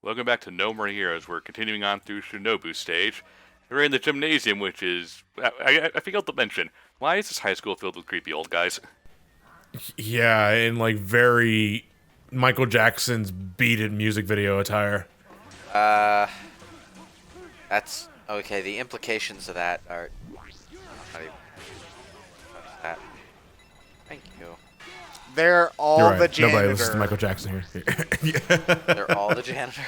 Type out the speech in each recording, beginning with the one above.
Welcome back to No More Heroes. We're continuing on through Shinobu stage. We're in the gymnasium, which is... I forgot to mention, why is this high school filled with creepy old guys? Yeah, in like very Michael Jackson's Beat It music video attire. That's okay. The implications of that are. How do you that? Thank you. They're all You're right. the janitor. Nobody listens to Michael Jackson here. They're all the janitor.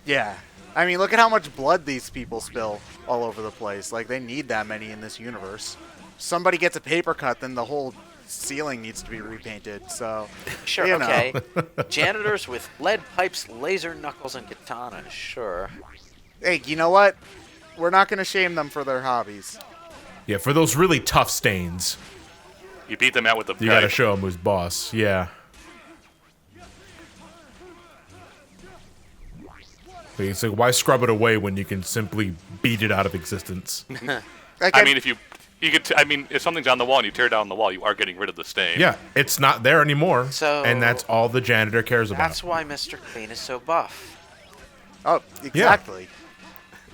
Yeah. I mean, look at how much blood these people spill all over the place. Like, they need that many in this universe. Somebody gets a paper cut, then the whole ceiling needs to be repainted. So, Sure. you know. Okay. Janitors with lead pipes, laser knuckles, and katanas. Sure. Hey, you know what? We're not going to shame them for their hobbies. Yeah, for those really tough stains, You beat them out with the you gotta show him who's boss. Yeah. But it's like, why scrub it away when you can simply beat it out of existence? Like, I mean, if something's on the wall and you tear down the wall, you are getting rid of the stain. Yeah, it's not there anymore. So- and that's all the janitor cares about. That's why Mr. Clean is so buff. oh, exactly.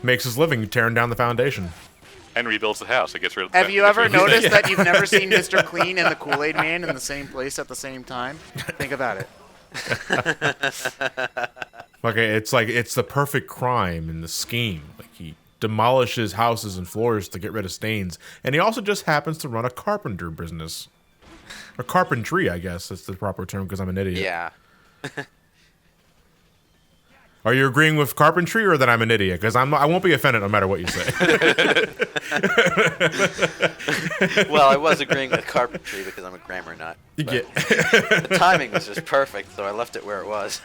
Makes his living tearing down the foundation. And rebuilds the house. It gets rid of. Have you gets ever rid of the noticed stain. that you've never seen Mr. Clean and the Kool-Aid Man in the same place at the same time? Think about it. Okay, it's the perfect crime in the scheme. Like, he demolishes houses and floors to get rid of stains, and he also just happens to run a carpenter business. Or carpentry, I guess that's the proper term because I'm an idiot. Yeah. Are you agreeing with carpentry or that I'm an idiot? Because I won't be offended no matter what you say. Well, I was agreeing with carpentry because I'm a grammar nut. but Yeah. The timing was just perfect, so I left it where it was.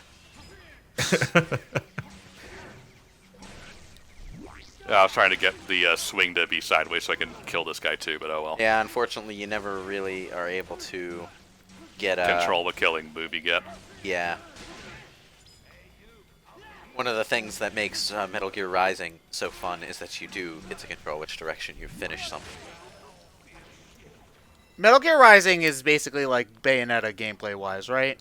I was trying to get the swing to be sideways so I can kill this guy too, but oh well. Yeah, unfortunately, you never really are able to get Control the killing move you get. Yeah. One of the things that makes Metal Gear Rising so fun is that you do get to control which direction you finish something. Metal Gear Rising is basically like Bayonetta gameplay-wise, right?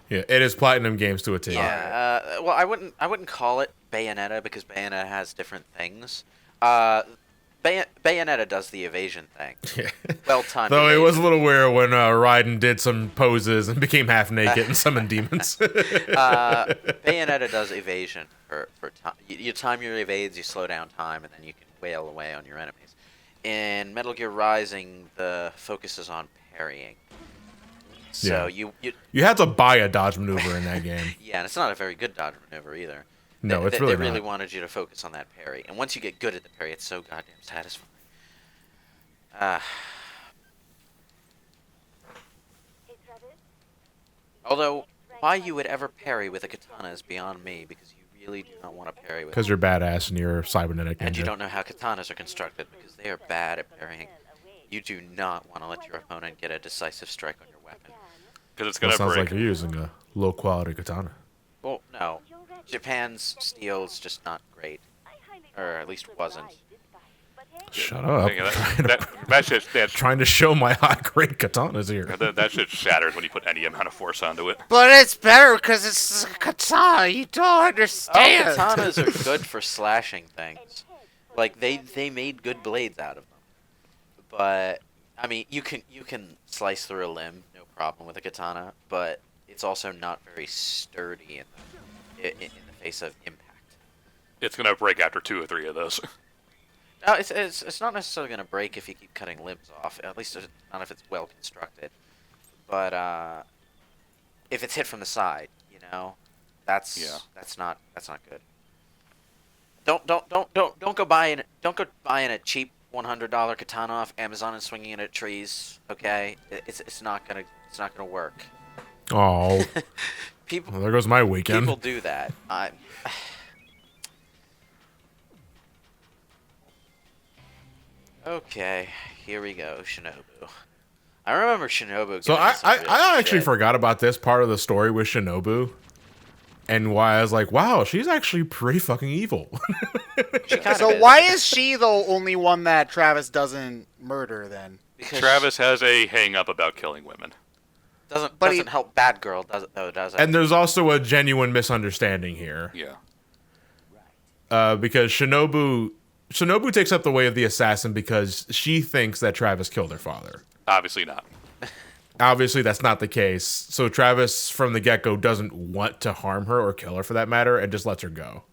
Yeah, it is Platinum Games to a T. Yeah. Well, I wouldn't call it Bayonetta because Bayonetta has different things. Bayonetta does the evasion thing. Yeah. Well timed. Though it was a little weird when Raiden did some poses and became half naked and summoned demons. Bayonetta does evasion for time. You time your evades, you slow down time, and then you can wail away on your enemies. In Metal Gear Rising, the focus is on parrying. So Yeah. you You had to buy a dodge maneuver in that game. yeah, and it's not a very good dodge maneuver either. No, it's really They really not. wanted you to focus on that parry, and once you get good at the parry, it's so goddamn satisfying. Although, why you would ever parry with a katana is beyond me, because you really do not want to parry with. Because you're badass and you're a cybernetic And you ninja. don't know how katanas are constructed, because they are bad at parrying. You do not want to let your opponent get a decisive strike on your weapon. Because it's Well, going to sounds break. like you're using a low quality katana. Well, no. Japan's steel is just not great. Or at least wasn't. Shut up. Yeah, that shit Trying to show my high grade katanas here. that shit shatters when you put any amount of force onto it. But it's better because it's a katana. You don't Oh, understand. katanas are good for slashing things. Like they made good blades out of them. But I mean, you can slice through a limb, no problem with a katana. But it's also not very sturdy in the face of impact. It's going to break after 2 or 3 of those. No, it's not necessarily going to break if you keep cutting limbs off. At least not if it's well constructed. But if it's hit from the side, that's not good. Don't go buying a cheap $100 katana off Amazon and swinging it at trees. Okay, it's not gonna work. Oh, People well, there goes my weekend. people do that. Okay, here we go, Shinobu. I remember Shinobu. So giving me some real I actually shit. forgot about this part of the story with Shinobu. And why I was like, wow, she's actually pretty fucking evil. She kind So of is, why is she the only one that Travis doesn't murder then? because Travis has a hang-up about killing women. doesn't but he- help bad girl does it? And there's also a genuine misunderstanding here. Yeah. because Shinobu takes up the way of the assassin because she thinks that Travis killed her father. Obviously not. Obviously, that's not the case. So Travis, from the get-go, doesn't want to harm her or kill her for that matter, and just lets her go.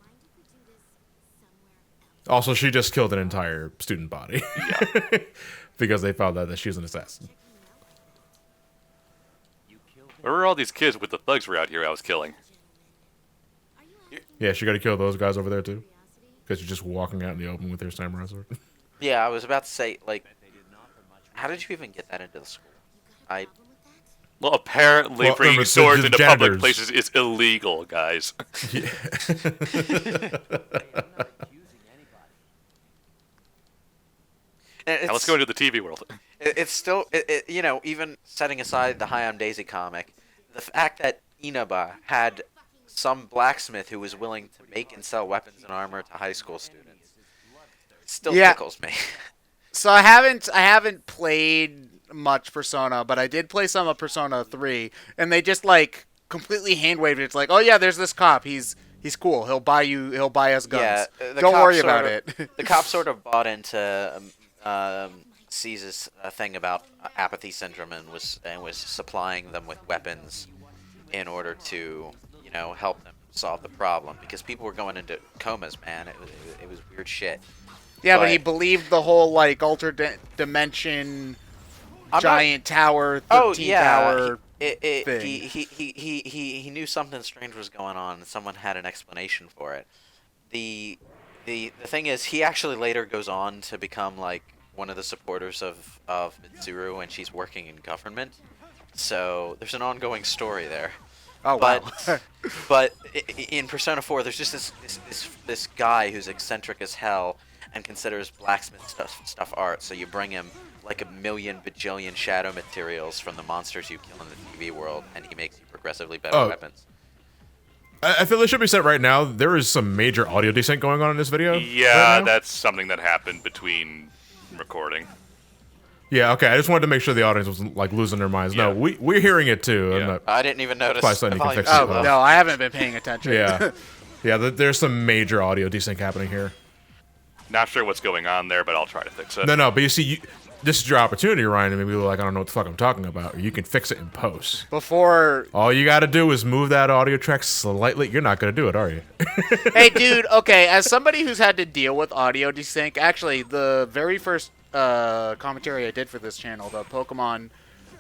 Also, she just killed an entire student body. Yeah. Because they found out that she was an assassin. Where were all these kids with the thugs were out here I was killing? Yeah, she got to kill those guys over there, too. Because you're just walking out in the open with your samurai sword. Yeah, I was about to say, like, how did you even get that into the school? Well, apparently Well, bringing remember, swords the into public janitors. places is illegal, guys. Now let's go into the TV world. It's still, you know, even setting aside the High on Daisy comic, the fact that Inaba had some blacksmith who was willing to make and sell weapons and armor to high school students still tickles me. So I haven't played much Persona, but I did play some of Persona 3, and they just like completely hand waved it. It's like, oh yeah, there's this cop. He's cool. He'll buy us guns. Yeah, Don't worry about it. The cop sort of bought into Caesar's thing about apathy syndrome and was supplying them with weapons in order to, you know, help them solve the problem because people were going into comas, man. It was weird shit. Yeah, but he believed the whole like alternate dimension giant tower, 13 tower thing. He knew something strange was going on, and someone had an explanation for it. The thing is, he actually later goes on to become like one of the supporters of Mitsuru, and she's working in government. So there's an ongoing story there. Oh wow! But in Persona 4, there's just this guy who's eccentric as hell and considers blacksmith stuff art. So you bring him like a million bajillion shadow materials from the monsters you kill in the TV world, and he makes you progressively better weapons. I feel it should be said right now, there is some major audio desync going on in this video. Yeah, right that's something that happened between recording. Yeah, okay. I just wanted to make sure the audience wasn't like losing their minds. Yeah. No, we're hearing it too. Yeah. I didn't even notice. Probably something you can fix Oh as well. no, I haven't been paying attention. Yeah, yeah. There's some major audio desync happening here. Not sure what's going on there, but I'll try to fix it. No, but you see, this is your opportunity, Ryan, and maybe like, I don't know what the fuck I'm talking about. Or you can fix it in post. Before, All you got to do is move that audio track slightly. You're not going to do it, are you? hey dude, okay, as somebody who's had to deal with audio desync, actually the very first commentary I did for this channel, the Pokemon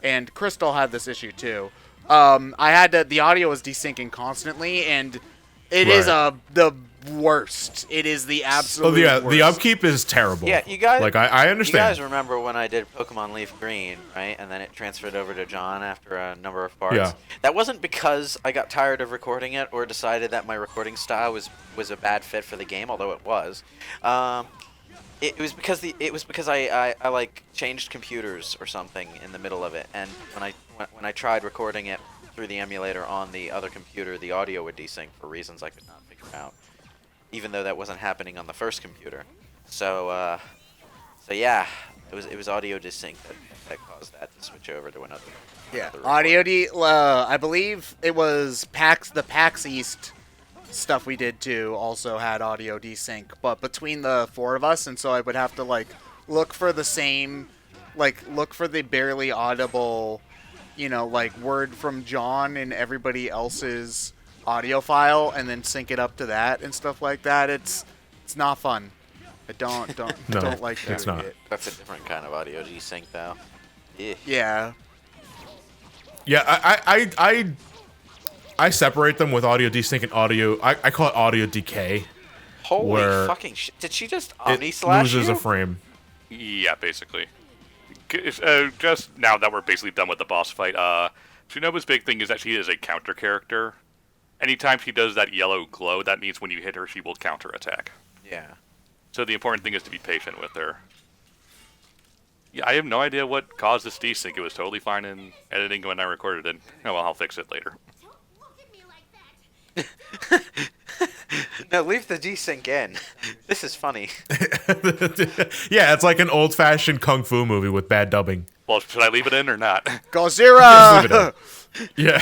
and Crystal had this issue too. The audio was desyncing constantly, and it is the worst. It is the absolute worst. The upkeep is terrible. Yeah, you guys. Like, I understand. You guys remember when I did Pokemon Leaf Green, right? And then it transferred over to John after a number of parts. Yeah. That wasn't because I got tired of recording it or decided that my recording style was a bad fit for the game, although it was. It was because I like changed computers or something in the middle of it, and when I tried recording it through the emulator on the other computer, the audio would desync for reasons I could not figure out, even though that wasn't happening on the first computer. So yeah, it was audio desync that caused that to switch over to another. Yeah, another I believe it was the PAX East stuff we did too also had audio desync, but between the four of us, and so I would have to like look for the barely audible, you know, like word from John and everybody else's audio file, and then sync it up to that and stuff like that. It's not fun. I don't like that. It's not. That's a different kind of audio desync though. Yeah. Yeah, I separate them with audio desync and audio. I call it audio decay. Holy where fucking shit! Did she just It omni-slash loses you? a frame. Yeah, basically. Just now that we're basically done with the boss fight, Shinobu's big thing is that she is a counter character. Anytime she does that yellow glow, that means when you hit her, she will counter attack. Yeah. So the important thing is to be patient with her. Yeah, I have no idea what caused this desync. It was totally fine in editing when I recorded it. Oh well, I'll fix it later. No, leave the desync in. This is funny. Yeah, it's like an old-fashioned kung fu movie with bad dubbing. Well, should I leave it in or not? Gozira! Just leave it in. Yeah.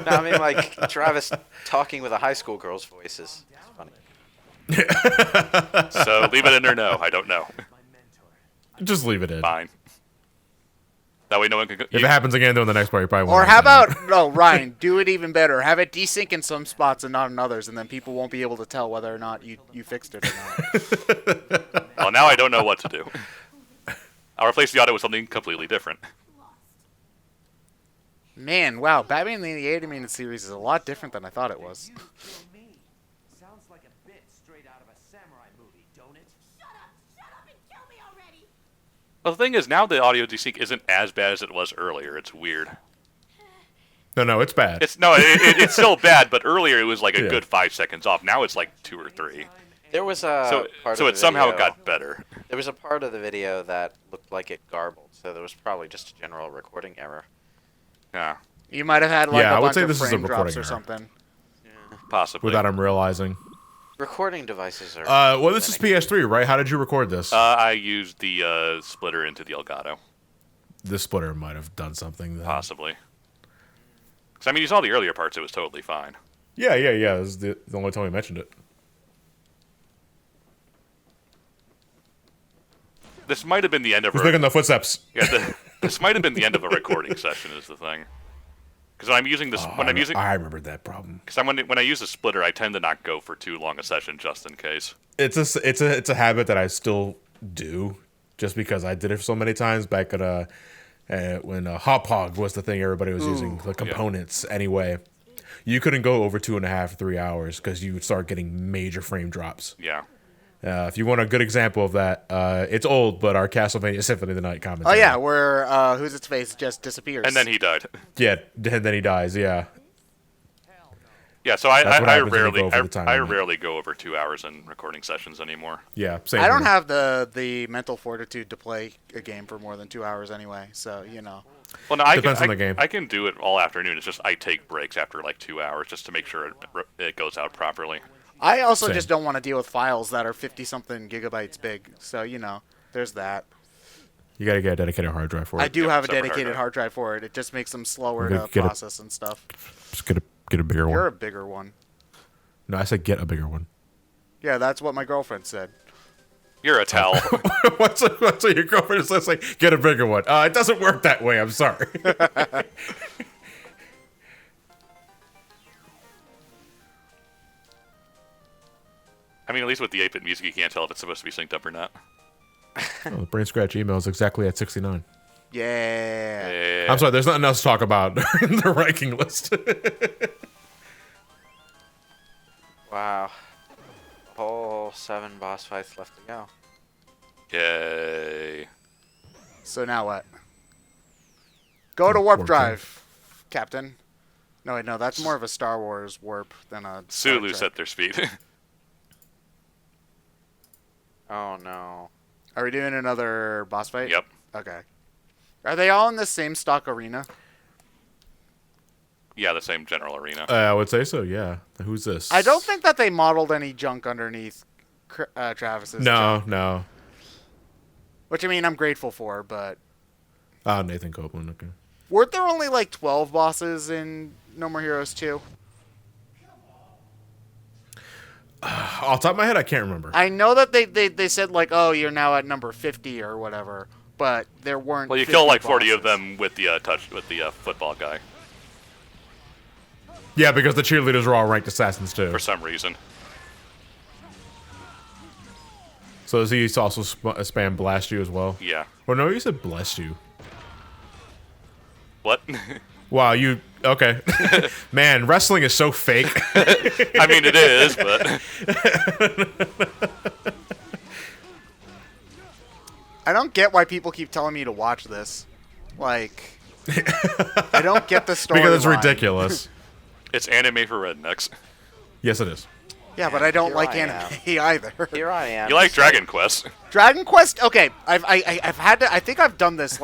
No, I mean like Travis talking with a high school girl's voice is funny. So leave it in or no? I don't know. Just leave it in. Fine. That way no one can. If it happens again during the next part, you probably won't. Or how understand about no, Ryan? Do it even better. Have it desync in some spots and not in others, and then people won't be able to tell whether or not you fixed it or not. Well, now I don't know what to do. I'll replace the audio with something completely different. Man, wow, Batman the Animated Series is a lot different than I thought it was. Sounds like a bit straight out of a samurai movie, don't it? Shut up and kill me already! Well, the thing is, now the audio desync isn't as bad as it was earlier. It's weird. No, it's bad. It's still bad, but earlier it was like a Yeah. good 5 seconds off. Now it's like 2 or 3. There was a part So of it the somehow video- got better. There was a part of the video that looked like it garbled, so there was probably just a general recording error. Yeah, You might have had like Yeah, I a would bunch say of this is a frame drops recording or error. something. possibly. Without him realizing. Recording devices are. Well, this is PS3, right? How did you record this? I used the splitter into the Elgato, This splitter might have done something. Then. possibly. Because I mean, you saw the earlier parts; it was totally fine. Yeah. This is the only time we mentioned it. This might have been the end of Who's making the footsteps? this might have been the end of a recording session. Is the thing. Because when I'm using this, I remembered that problem. because when I use a splitter, I tend to not go for too long a session just in case. It's a habit that I still do, just because I did it so many times back at when Hop Hog was the thing everybody was using, the components anyway. You couldn't go over 2.5, 3 hours because you would start getting major frame drops. Yeah. If you want a good example of that, it's old, but our Castlevania Symphony of the Night Oh commentary. yeah, where who's its face just disappears. And then he died. Yeah, and then he dies, yeah. Yeah, so I That's what I happens when you rarely go over the time I limit. rarely go over 2 hours in recording sessions anymore. Yeah, same I don't here. have the mental fortitude to play a game for more than 2 hours anyway, so you know. Well, no, Depends on the game. I can do it all afternoon. It's just I take breaks after like 2 hours just to make sure it goes out properly. I also Same. just don't want to deal with files that are 50-something gigabytes big, so you know, there's that. You gotta get a dedicated hard drive for it. I do Yep, have a separate dedicated hard hard drive for it. It just makes them slower Get- to get a- process and stuff. Just get a bigger You're one. a bigger one. No, I said get a bigger one. Yeah, that's what my girlfriend said. You're a towel. what's what your girlfriend is like? Get a bigger one. It doesn't work that way. I'm sorry. I mean, at least with the 8-bit music, you can't tell if it's supposed to be synced up or not. Oh, the BrainScratch email is exactly at 69. Yeah. Yeah. I'm sorry. There's nothing else to talk about in the ranking list. Wow. A whole 7 boss fights left to go. Yay. So now what? Go to warp Warp drive, Captain. No, wait, no, that's more of a Star Wars warp than a Star Sulu Trek. set their speed. Oh no. Are we doing another boss fight? Yep. Okay. Are they all in the same stock arena? Yeah, the same general arena. I would say so. Yeah. Who's this? I don't think that they modeled any junk underneath Travis's junk. No. Which, I mean, I'm grateful for, but... Nathan Copeland. Okay. Weren't there only, like, 12 bosses in No More Heroes 2? Off the top of my head, I can't remember. I know that they said, like, oh, you're now at number 50 or whatever, but there weren't Well, you 50 kill like 40 of bosses. them with the football guy Yeah, because the cheerleaders are all ranked assassins too. for some reason. So does he also spam blast you as well? Yeah. Or no, you said bless you. What? Wow, you okay? Man, wrestling is so fake. I mean, it is, but I don't get why people keep telling me to watch this. Like, I don't get the story. Because it's ridiculous. it's anime for rednecks. Yes, it is. Yeah, but I don't Here like I am. anime either. Here I am. You like Dragon Quest? Dragon Quest. Okay, I've had to. I think I've done this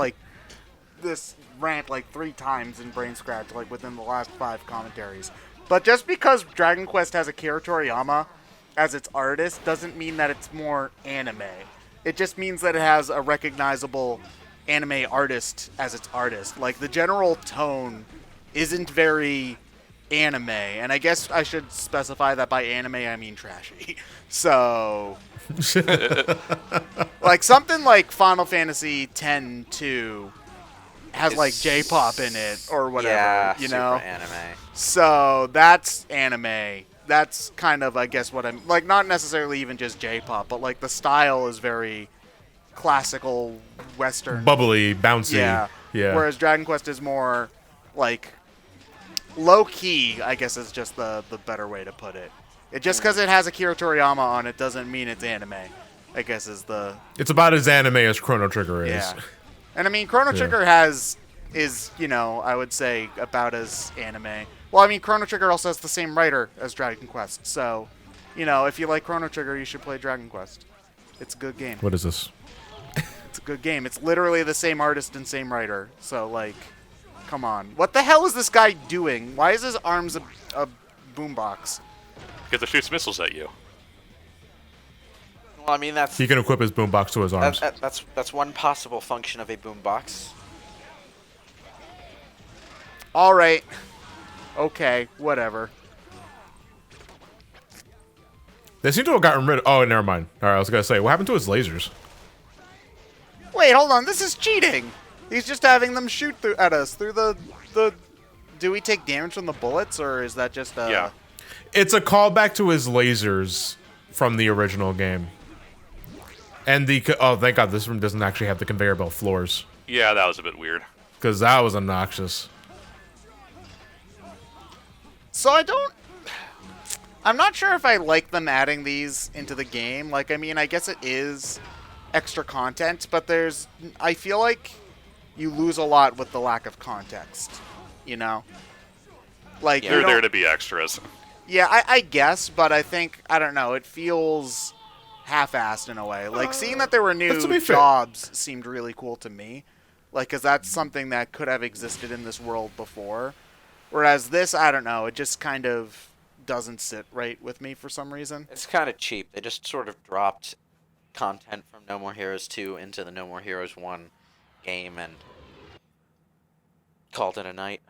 this rant like 3 times in BrainScratch, like within the last 5 commentaries. But just because Dragon Quest has Akira Toriyama as its artist doesn't mean that it's more anime. It just means that it has a recognizable anime artist as its artist. Like, the general tone isn't very anime, and I guess I should specify that by anime I mean trashy. So, like something like Final Fantasy X-2 has like J-pop in it or whatever, Yeah, you super know. anime. So that's anime. That's kind of, I guess, what I'm like. Not necessarily even just J-pop, but like the style is very classical Western. Bubbly, bouncy. Yeah. Yeah. Whereas Dragon Quest is more like low key, I guess is just the better way to put it. It just because it has Akira Toriyama on it doesn't mean it's anime. I guess is the It's about as anime as Chrono Trigger is. yeah. And I mean, Chrono Trigger is I would say about as anime. Well, I mean, Chrono Trigger also has the same writer as Dragon Quest, so if you like Chrono Trigger, you should play Dragon Quest. It's a good game. What is this? It's a good game. It's literally the same artist and same writer. So like, come on. What the hell is this guy doing? Why is his arms a boombox? Because it shoots missiles at you. Well, I mean that's He can equip his boombox to his arms. that's one possible function of a boombox. All right. Okay. Whatever. They seem to have gotten rid of... Oh, never mind. All right, I was going to say, what happened to his lasers? Wait, hold on. This is cheating. He's just having them shoot at us through the. Do we take damage from the bullets, or is that just a? Yeah. It's a callback to his lasers from the original game. And oh, thank God, this room doesn't actually have the conveyor belt floors. Yeah, that was a bit weird. Because that was obnoxious. So I'm not sure if I like them adding these into the game. Like, I mean, I guess it is extra content, but I feel like you lose a lot with the lack of context. Like Yeah. you They're don't- there to be extras. Yeah, I guess, but I think, I don't know, it feels half-assed in a way. Like, seeing that there were new to be fair. jobs seemed really cool to me. Like, because that's something that could have existed in this world before. Whereas this, I don't know, it just kind of doesn't sit right with me for some reason. It's kind of cheap. They just sort of dropped content from No More Heroes 2 into the No More Heroes 1 game and called it a night.